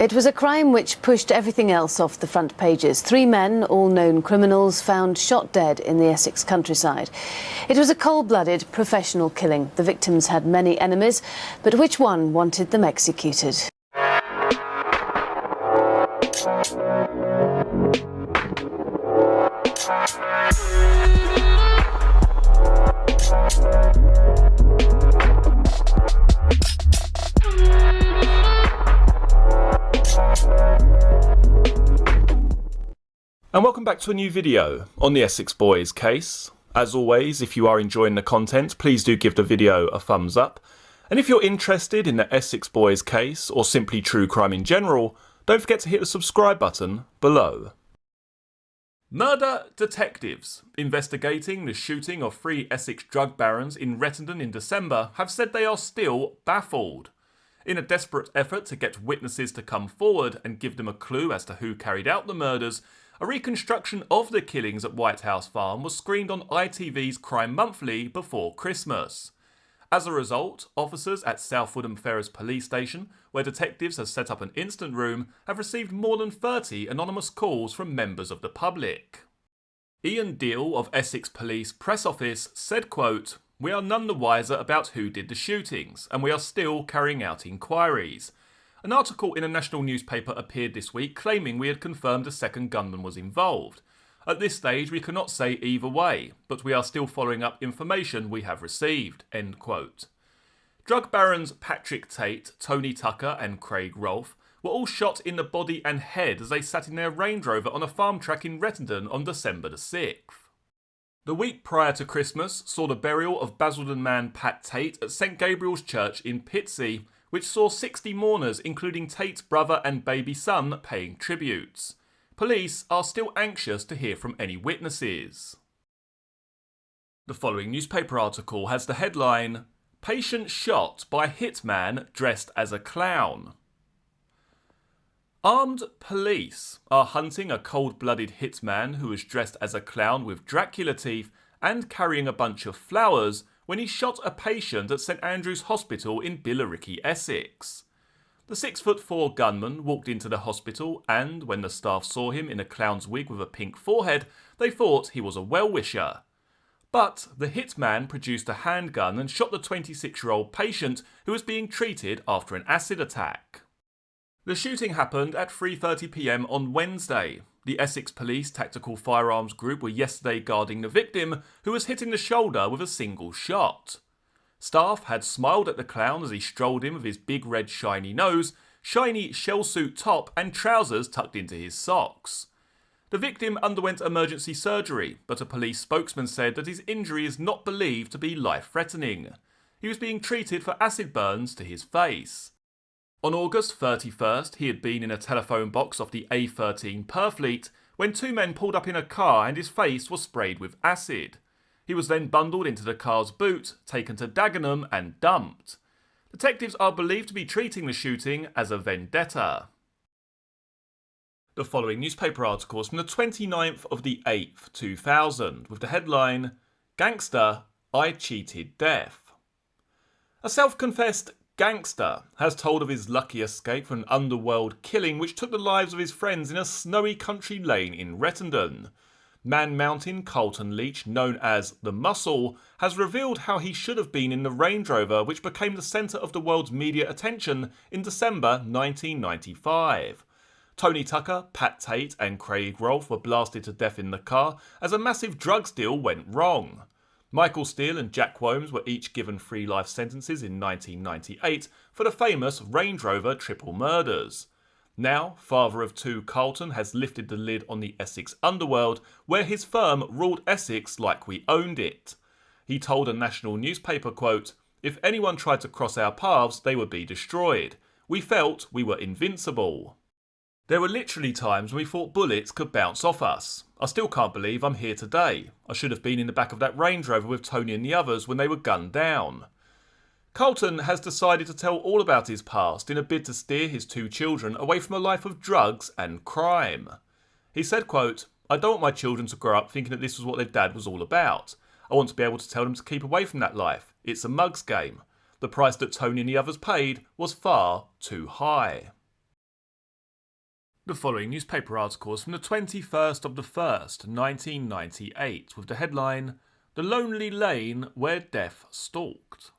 It was a crime which pushed everything else off the front pages. 3 men, all known criminals, found shot dead in the Essex countryside. It was a cold-blooded, professional killing. The victims had many enemies, but which one wanted them executed? And welcome back to a new video on the Essex Boys case. As always, if you are enjoying the content, please do give the video a thumbs up. And if you're interested in the Essex Boys case, or simply true crime in general, don't forget to hit the subscribe button below. Murder detectives investigating the shooting of 3 Essex drug barons in Rettendon in December have said they are still baffled. In a desperate effort to get witnesses to come forward and give them a clue as to who carried out the murders, a reconstruction of the killings at White House Farm was screened on ITV's Crime Monthly before Christmas. As a result, officers at South Woodham Ferrers Police Station, where detectives have set up an instant room, have received more than 30 anonymous calls from members of the public. Ian Deal of Essex Police Press Office said, quote, "We are none the wiser about who did the shootings, and we are still carrying out inquiries. An article in a national newspaper appeared this week claiming we had confirmed a second gunman was involved. At this stage we cannot say either way, but we are still following up information we have received." End quote. Drug barons Patrick Tate, Tony Tucker and Craig Rolfe were all shot in the body and head as they sat in their Range Rover on a farm track in Rettendon on December the 6th. The week prior to Christmas saw the burial of Basildon man Pat Tate at St Gabriel's Church in Pitsea, which saw 60 mourners, including Tate's brother and baby son, paying tributes. Police are still anxious to hear from any witnesses. The following newspaper article has the headline, "Patient shot by hitman dressed as a clown." Armed police are hunting a cold-blooded hitman who was dressed as a clown with Dracula teeth and carrying a bunch of flowers when he shot a patient at St Andrew's Hospital in Billericay, Essex. The 6'4" gunman walked into the hospital and, when the staff saw him in a clown's wig with a pink forehead, they thought he was a well-wisher. But the hitman produced a handgun and shot the 26-year-old patient who was being treated after an acid attack. The shooting happened at 3:30 p.m. on Wednesday. The Essex Police Tactical Firearms Group were yesterday guarding the victim, who was hit in the shoulder with a single shot. Staff had smiled at the clown as he strolled in with his big red shiny nose, shiny shell suit top and trousers tucked into his socks. The victim underwent emergency surgery, but a police spokesman said that his injury is not believed to be life-threatening. He was being treated for acid burns to his face. On August 31st, he had been in a telephone box off the A13 Purfleet when 2 men pulled up in a car and his face was sprayed with acid. He was then bundled into the car's boot, taken to Dagenham and dumped. Detectives are believed to be treating the shooting as a vendetta. The following newspaper article is from the 29th of the 8th, 2000, with the headline, "Gangster, I cheated death." A self-confessed gangster has told of his lucky escape from an underworld killing which took the lives of his friends in a snowy country lane in Rettendon. Man Mountain Carlton Leach, known as the Muscle, has revealed how he should have been in the Range Rover which became the centre of the world's media attention in December 1995. Tony Tucker, Pat Tate and Craig Rolfe were blasted to death in the car as a massive drugs deal went wrong. Michael Steele and Jack Womes were each given 3 life sentences in 1998 for the famous Range Rover triple murders. Now, father of 2 Carlton has lifted the lid on the Essex underworld, where his firm ruled Essex like we owned it. He told a national newspaper, quote, "If anyone tried to cross our paths, they would be destroyed. We felt we were invincible. There were literally times when we thought bullets could bounce off us. I still can't believe I'm here today. I should have been in the back of that Range Rover with Tony and the others when they were gunned down." Carlton has decided to tell all about his past in a bid to steer his 2 children away from a life of drugs and crime. He said, quote, "I don't want my children to grow up thinking that this was what their dad was all about. I want to be able to tell them to keep away from that life. It's a mug's game. The price that Tony and the others paid was far too high." The following newspaper article is from the 21st of the 1st, 1998, with the headline, "The Lonely Lane Where Death Stalked."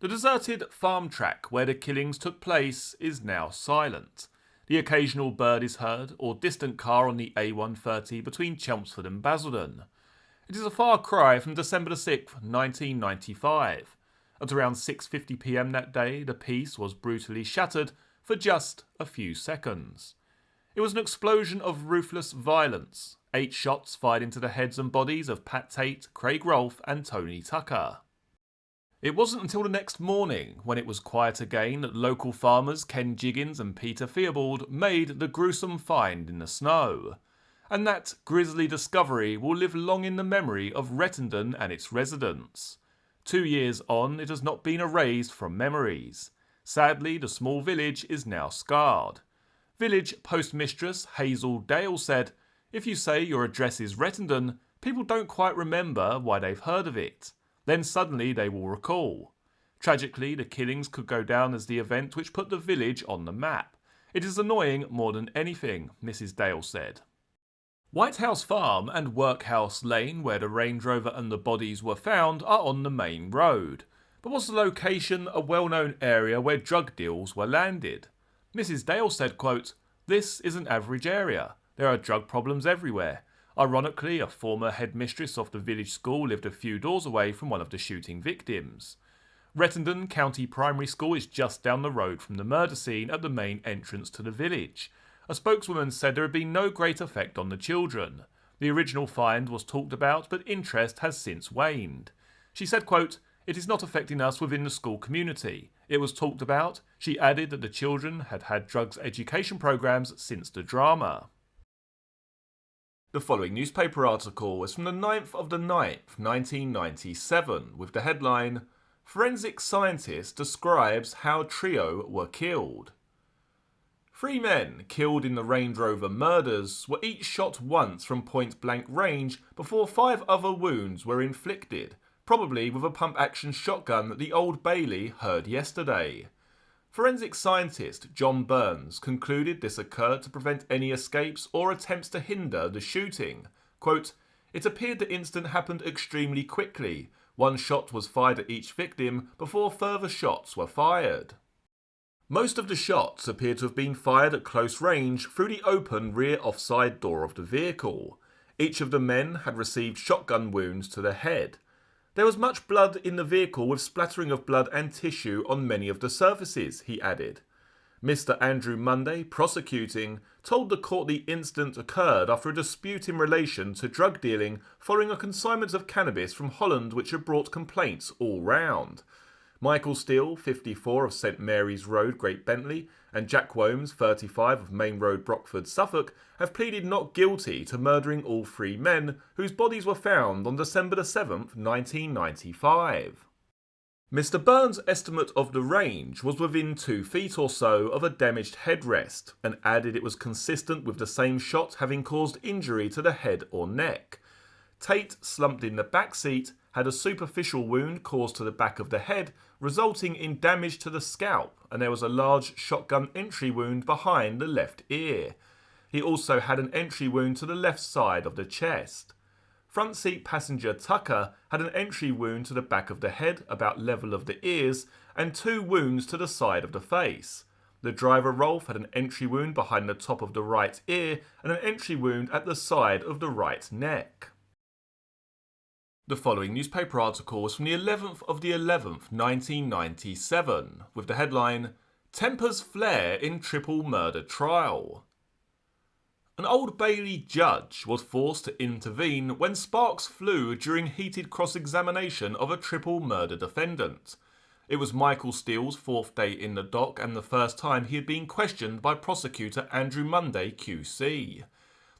The deserted farm track where the killings took place is now silent. The occasional bird is heard, or distant car on the A130 between Chelmsford and Basildon. It is a far cry from December 6th, 1995. At around 6:50 p.m. that day, the peace was brutally shattered for just a few seconds. It was an explosion of ruthless violence. 8 shots fired into the heads and bodies of Pat Tate, Craig Rolfe and Tony Tucker. It wasn't until the next morning, when it was quiet again, that local farmers Ken Jiggins and Peter Theobald made the gruesome find in the snow. And that grisly discovery will live long in the memory of Rettendon and its residents. 2 years on, it has not been erased from memories. Sadly, the small village is now scarred. Village postmistress Hazel Dale said, "If you say your address is Rettendon, people don't quite remember why they've heard of it. Then suddenly they will recall. Tragically, the killings could go down as the event which put the village on the map. It is annoying more than anything," Mrs. Dale said. White House Farm and Workhouse Lane, where the Range Rover and the bodies were found, are on the main road. But was the location a well-known area where drug deals were landed? Mrs. Dale said, quote, "This is an average area. There are drug problems everywhere. Ironically, a former headmistress of the village school lived a few doors away from one of the shooting victims. Rettendon County Primary School is just down the road from the murder scene at the main entrance to the village. A spokeswoman said there had been no great effect on the children. The original find was talked about, but interest has since waned. She said, quote, "It is not affecting us within the school community. It was talked about." She added that the children had had drugs education programs since the drama. The following newspaper article is from the 9th of the 9th, 1997, with the headline, "Forensic Scientist Describes How Trio Were Killed." 3 men killed in the Range Rover murders were each shot once from point-blank range before 5 other wounds were inflicted, probably with a pump-action shotgun that the Old Bailey heard yesterday. Forensic scientist John Burns concluded this occurred to prevent any escapes or attempts to hinder the shooting. Quote, "It appeared the incident happened extremely quickly. 1 shot was fired at each victim before further shots were fired." Most of the shots appear to have been fired at close range through the open rear offside door of the vehicle. Each of the men had received shotgun wounds to the head. There was much blood in the vehicle with splattering of blood and tissue on many of the surfaces, he added. Mr. Andrew Monday, prosecuting, told the court the incident occurred after a dispute in relation to drug dealing following a consignment of cannabis from Holland which had brought complaints all round. Michael Steele, 54, of St Mary's Road, Great Bentley, and Jack Womes, 35, of Main Road, Brockford, Suffolk, have pleaded not guilty to murdering all 3 men whose bodies were found on December 7th, 1995. Mr. Burns' estimate of the range was within 2 feet or so of a damaged headrest, and added it was consistent with the same shot having caused injury to the head or neck. Tate, slumped in the back seat, had a superficial wound caused to the back of the head, resulting in damage to the scalp, and there was a large shotgun entry wound behind the left ear. He also had an entry wound to the left side of the chest. Front seat passenger Tucker had an entry wound to the back of the head, about level of the ears, and 2 wounds to the side of the face. The driver Rolfe had an entry wound behind the top of the right ear and an entry wound at the side of the right neck. The following newspaper article is from the 11th of the 11th, 1997, with the headline, "Tempers Flare in Triple Murder Trial." An Old Bailey judge was forced to intervene when sparks flew during heated cross-examination of a triple murder defendant. It was Michael Steele's 4th day in the dock and the first time he had been questioned by prosecutor Andrew Monday QC.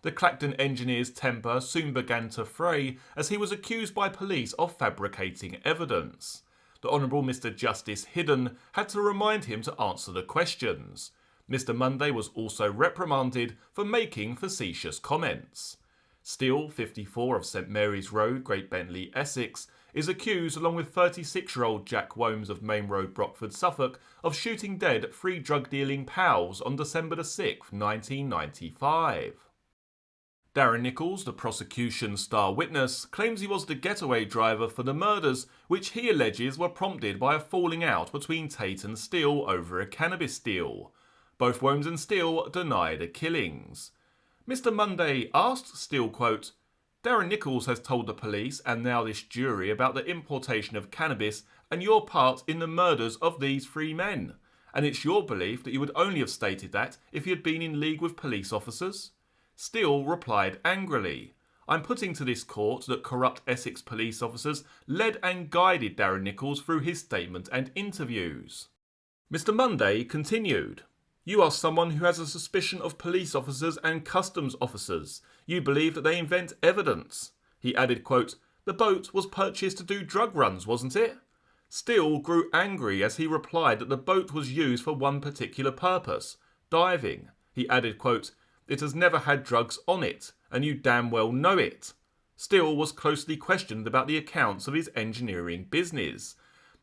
The Clacton engineer's temper soon began to fray as he was accused by police of fabricating evidence. The Honourable Mr. Justice Hidden had to remind him to answer the questions. Mr. Monday was also reprimanded for making facetious comments. Steele, 54, of St Mary's Road, Great Bentley, Essex, is accused, along with 36-year-old Jack Womes of Main Road, Brockford, Suffolk, of shooting dead 3 drug-dealing pals on December 6, 1995. Darren Nichols, the prosecution's star witness, claims he was the getaway driver for the murders, which he alleges were prompted by a falling out between Tate and Steele over a cannabis deal. Both Womes and Steele deny the killings. Mr. Monday asked Steele, quote, "Darren Nichols has told the police and now this jury about the importation of cannabis and your part in the murders of these 3 men. And it's your belief that you would only have stated that if you had been in league with police officers?" Steele replied angrily, "I'm putting to this court that corrupt Essex police officers led and guided Darren Nichols through his statement and interviews." Mr. Monday continued, "You are someone who has a suspicion of police officers and customs officers. You believe that they invent evidence." He added, quote, "The boat was purchased to do drug runs, wasn't it?" Steele grew angry as he replied that the boat was used for one particular purpose, diving. He added, quote, "It has never had drugs on it, and you damn well know it." Steele was closely questioned about the accounts of his engineering business.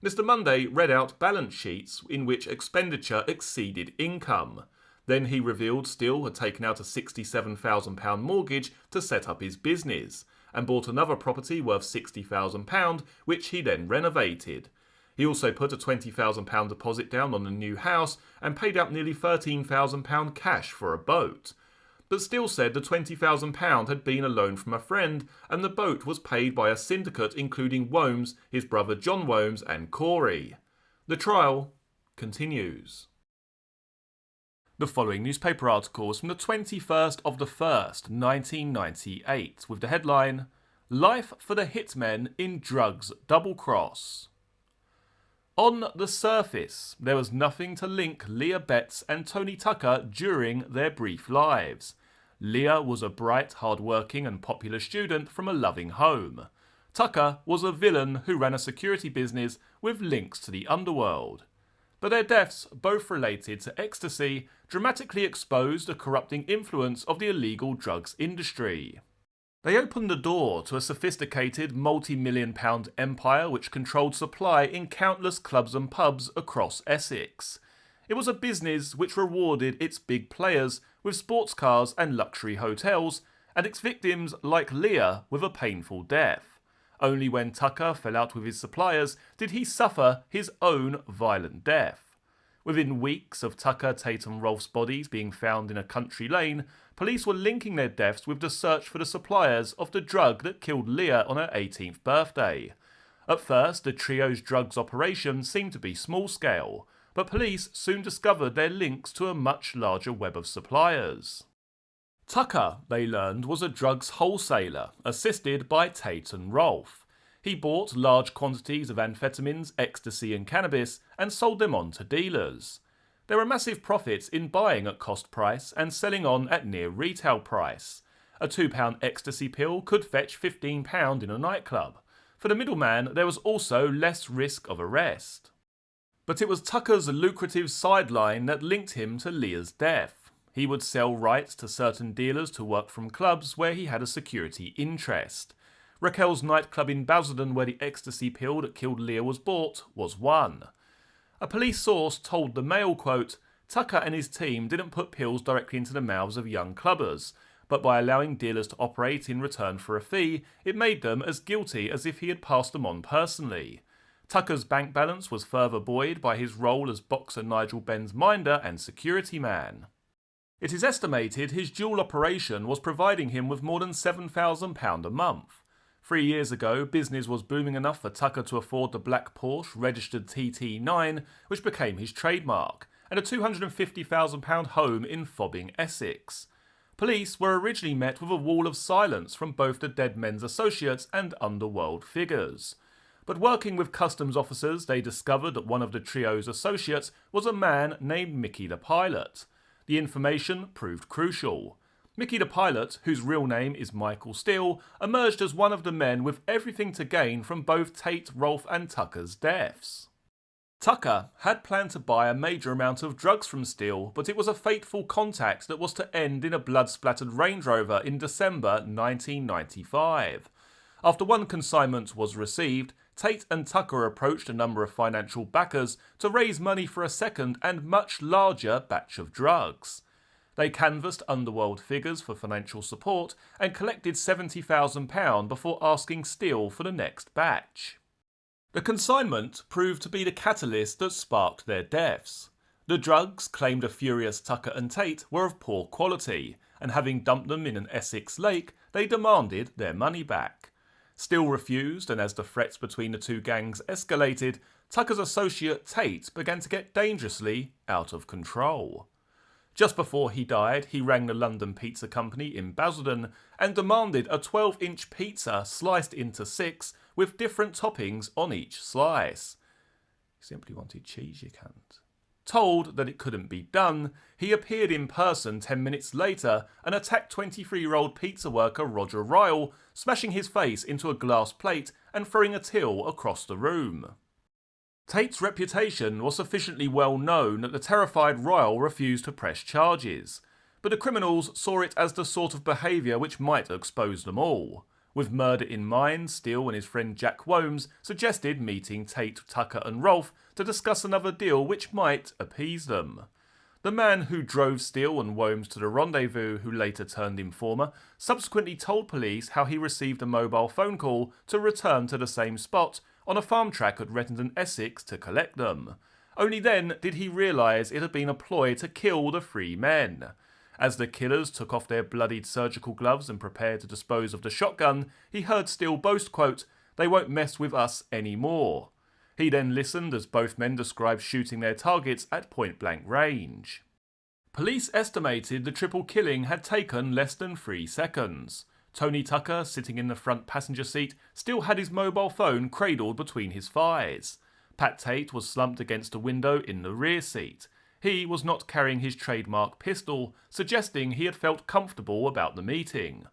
Mr. Monday read out balance sheets in which expenditure exceeded income. Then he revealed Steele had taken out a £67,000 mortgage to set up his business, and bought another property worth £60,000, which he then renovated. He also put a £20,000 deposit down on a new house and paid out nearly £13,000 cash for a boat. But Steele said the £20,000 had been a loan from a friend, and the boat was paid by a syndicate including Womes, his brother John Womes, and Corey. The trial continues. The following newspaper article is from the 21st of the 1st, 1998, with the headline, "Life for the Hitmen in Drugs Double Cross." On the surface, there was nothing to link Leah Betts and Tony Tucker during their brief lives. Leah was a bright, hard-working and popular student from a loving home. Tucker was a villain who ran a security business with links to the underworld. But their deaths, both related to ecstasy, dramatically exposed the corrupting influence of the illegal drugs industry. They opened the door to a sophisticated multi-million-pound empire which controlled supply in countless clubs and pubs across Essex. It was a business which rewarded its big players with sports cars and luxury hotels, and its victims, like Leah, with a painful death. Only when Tucker fell out with his suppliers did he suffer his own violent death. Within weeks of Tucker, Tate and Rolfe's bodies being found in a country lane, police were linking their deaths with the search for the suppliers of the drug that killed Leah on her 18th birthday. At first, the trio's drugs operation seemed to be small-scale, but police soon discovered their links to a much larger web of suppliers. Tucker, they learned, was a drugs wholesaler, assisted by Tate and Rolfe. He bought large quantities of amphetamines, ecstasy and cannabis and sold them on to dealers. There were massive profits in buying at cost price and selling on at near retail price. A £2 ecstasy pill could fetch £15 in a nightclub. For the middleman, there was also less risk of arrest. But it was Tucker's lucrative sideline that linked him to Leah's death. He would sell rights to certain dealers to work from clubs where he had a security interest. Raquel's nightclub in Basildon, where the ecstasy pill that killed Leah was bought, was one. A police source told the Mail, quote, "Tucker and his team didn't put pills directly into the mouths of young clubbers, but by allowing dealers to operate in return for a fee, it made them as guilty as if he had passed them on personally. Tucker's bank balance was further buoyed by his role as boxer Nigel Benn's minder and security man. It is estimated his dual operation was providing him with more than £7,000 a month. 3 years ago, business was booming enough for Tucker to afford the black Porsche registered TT9, which became his trademark, and a £250,000 home in Fobbing, Essex. Police were originally met with a wall of silence from both the dead men's associates and underworld figures. But working with customs officers, they discovered that one of the trio's associates was a man named Mickey the Pilot. The information proved crucial. Mickey the Pilot, whose real name is Michael Steele, emerged as one of the men with everything to gain from both Tate, Rolfe and Tucker's deaths. Tucker had planned to buy a major amount of drugs from Steele, but it was a fateful contact that was to end in a blood-splattered Range Rover in December 1995. After one consignment was received, Tate and Tucker approached a number of financial backers to raise money for a second and much larger batch of drugs. They canvassed underworld figures for financial support and collected £70,000 before asking Steele for the next batch. The consignment proved to be the catalyst that sparked their deaths. The drugs, claimed a furious Tucker and Tate, were of poor quality, and having dumped them in an Essex lake, they demanded their money back. Steele refused, and as the threats between the two gangs escalated, Tucker's associate Tate began to get dangerously out of control. Just before he died, he rang the London Pizza Company in Basildon and demanded a 12-inch pizza sliced into 6 with different toppings on each slice. He simply wanted cheese, you can't. Told that it couldn't be done, he appeared in person 10 minutes later and attacked 23-year-old pizza worker Roger Ryle, smashing his face into a glass plate and throwing a till across the room. Tate's reputation was sufficiently well known that the terrified Ryle refused to press charges, but the criminals saw it as the sort of behaviour which might expose them all. With murder in mind, Steele and his friend Jack Womes suggested meeting Tate, Tucker and Rolfe to discuss another deal which might appease them. The man who drove Steele and Womes to the rendezvous, who later turned informer, subsequently told police how he received a mobile phone call to return to the same spot on a farm track at Rettendon Essex to collect them. Only then did he realise it had been a ploy to kill the 3 men. As the killers took off their bloodied surgical gloves and prepared to dispose of the shotgun, he heard Steele boast, quote, "They won't mess with us anymore." He then listened as both men described shooting their targets at point-blank range. Police estimated the triple killing had taken less than 3 seconds. Tony Tucker, sitting in the front passenger seat, still had his mobile phone cradled between his thighs. Pat Tate was slumped against a window in the rear seat. He was not carrying his trademark pistol, suggesting he had felt comfortable about the meeting.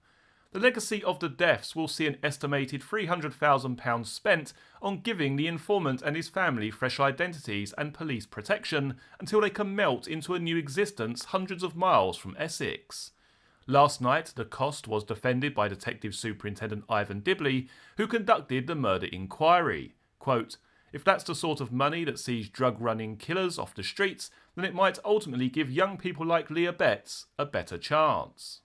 The legacy of the deaths will see an estimated £300,000 spent on giving the informant and his family fresh identities and police protection until they can melt into a new existence hundreds of miles from Essex. Last night, the cost was defended by Detective Superintendent Ivan Dibley, who conducted the murder inquiry. Quote, "If that's the sort of money that sees drug-running killers off the streets, then it might ultimately give young people like Leah Betts a better chance."